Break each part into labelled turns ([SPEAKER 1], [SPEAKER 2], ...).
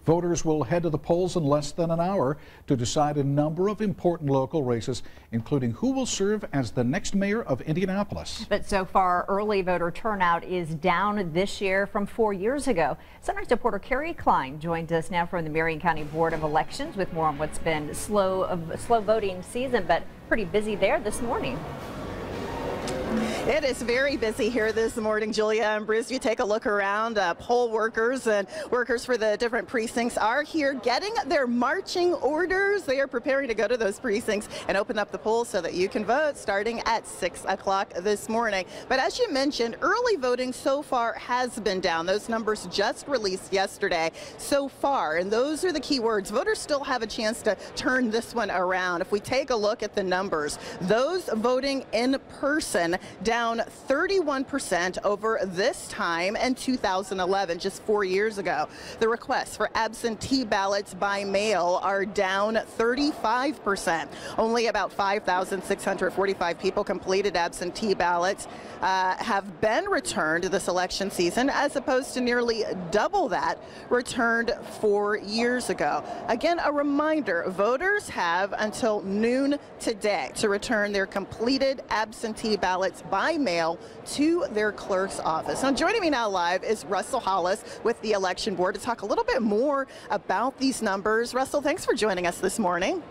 [SPEAKER 1] Voters will head to the polls in less than an hour to decide a number of important local races, including who will serve as the next mayor of Indianapolis.
[SPEAKER 2] But so far, early voter turnout is down this year from 4 years ago. Sunrise reporter Carrie Klein joins us now from the Marion County Board of Elections with more on what's been slow voting season, but pretty busy there this morning.
[SPEAKER 3] It is very busy here this morning, Julia and Bruce. You take a look around, poll workers and workers for the different precincts are here getting their marching orders. They are preparing to go to those precincts and open up the polls so that you can vote starting at 6 o'clock this morning. But as you mentioned, early voting so far has been down. Those numbers just released yesterday so far, and those are the key words. Voters still have a chance to turn this one around. If we take a look at the numbers, those voting in person down 31% over this time in 2011, just 4 years ago. The requests for absentee ballots by mail are down 35%. Only about 5,645 people completed absentee ballots have been returned this election season, as opposed to nearly double that returned 4 years ago. Again, a reminder, voters have until noon today to return their completed absentee ballots by mail to their clerk's office. Now, joining me now live is Russell Hollis with the Election Board to talk a little bit more about these numbers. Russell, thanks for joining us this morning.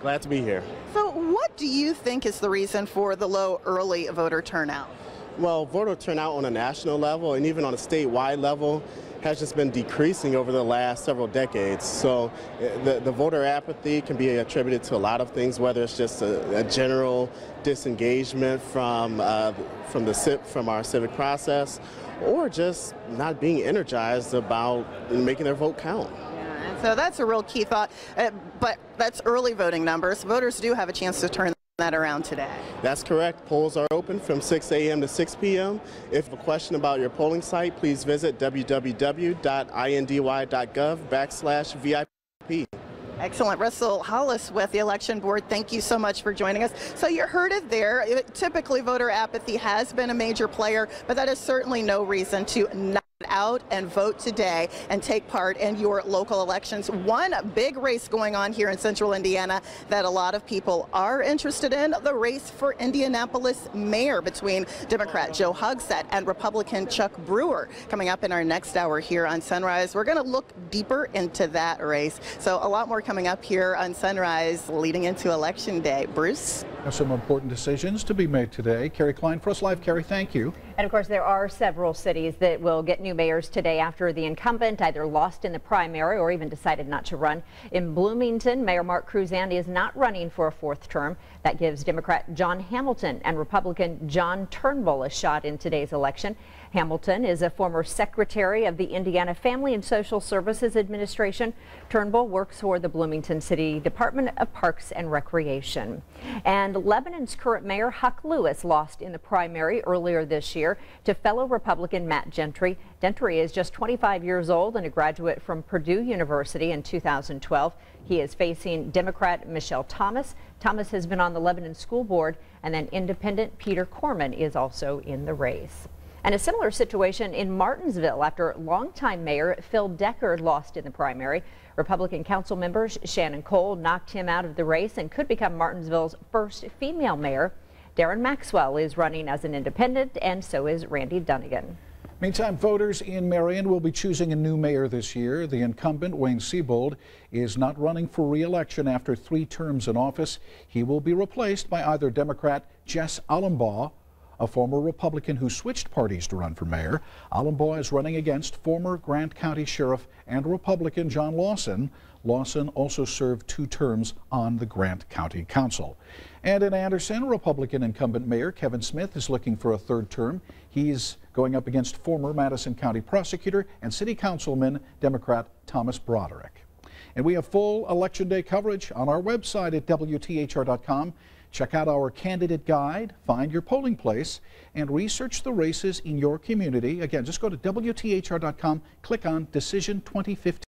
[SPEAKER 4] Glad to be here.
[SPEAKER 3] So what do you think is the reason for the low early voter turnout?
[SPEAKER 4] Well, voter turnout on a national level and even on a statewide level has just been decreasing over the last several decades. So the voter apathy can be attributed to a lot of things, whether it's just a general disengagement from our civic process, or just not being energized about making their vote count.
[SPEAKER 3] So that's a real key thought, but that's early voting numbers. Voters do have a chance to turn that around today.
[SPEAKER 4] That's correct. Polls are open from 6 a.m. to 6 p.m. If you have a question about your polling site, please visit www.indy.gov/VIP.
[SPEAKER 3] Excellent. Russell Hollis with the Election Board, thank you so much for joining us. So you heard it there. Typically, voter apathy has been a major player, but that is certainly no reason to not out and vote today and take part in your local elections. One big race going on here in central Indiana that a lot of people are interested in, the race for Indianapolis mayor between Democrat Joe Hogsett and Republican Chuck Brewer. Coming up in our next hour here on Sunrise, we're going to look deeper into that race. So a lot more coming up here on Sunrise leading into Election Day. Bruce?
[SPEAKER 1] Some important decisions to be made today. Carrie Klein for us live. Carrie, thank you.
[SPEAKER 2] And of course, there are several cities that will get new mayors today after the incumbent either lost in the primary or even decided not to run. In Bloomington, Mayor Mark Kruzan is not running for a fourth term. That gives Democrat John Hamilton and Republican John Turnbull a shot in today's election. Hamilton is a former secretary of the Indiana Family and Social Services Administration. Turnbull works for the Bloomington City Department of Parks and Recreation. And Lebanon's current mayor Huck Lewis lost in the primary earlier this year to fellow Republican Matt Gentry. Gentry is just 25 years old and a graduate from Purdue University in 2012. He is facing Democrat Michelle Thomas. Thomas has been on the Lebanon School Board, and then independent Peter Corman is also in the race. And a similar situation in Martinsville after longtime mayor Phil Deckard lost in the primary. Republican council members Shannon Cole knocked him out of the race and could become Martinsville's first female mayor. Darren Maxwell is running as an independent, and so is Randy Dunnigan.
[SPEAKER 1] Meantime, voters in Marion will be choosing a new mayor this year. The incumbent, Wayne Siebold, is not running for re-election after 3 terms in office. He will be replaced by either Democrat Jess Allenbaugh, a former Republican who switched parties to run for mayor. Allenbaugh is running against former Grant County Sheriff and Republican John Lawson. Lawson also served 2 terms on the Grant County Council. And in Anderson, Republican incumbent Mayor Kevin Smith is looking for a 3rd term. He's going up against former Madison County Prosecutor and City Councilman Democrat Thomas Broderick. And we have full Election Day coverage on our website at WTHR.com. Check out our candidate guide, find your polling place, and research the races in your community. Again, just go to WTHR.com, click on Decision 2015.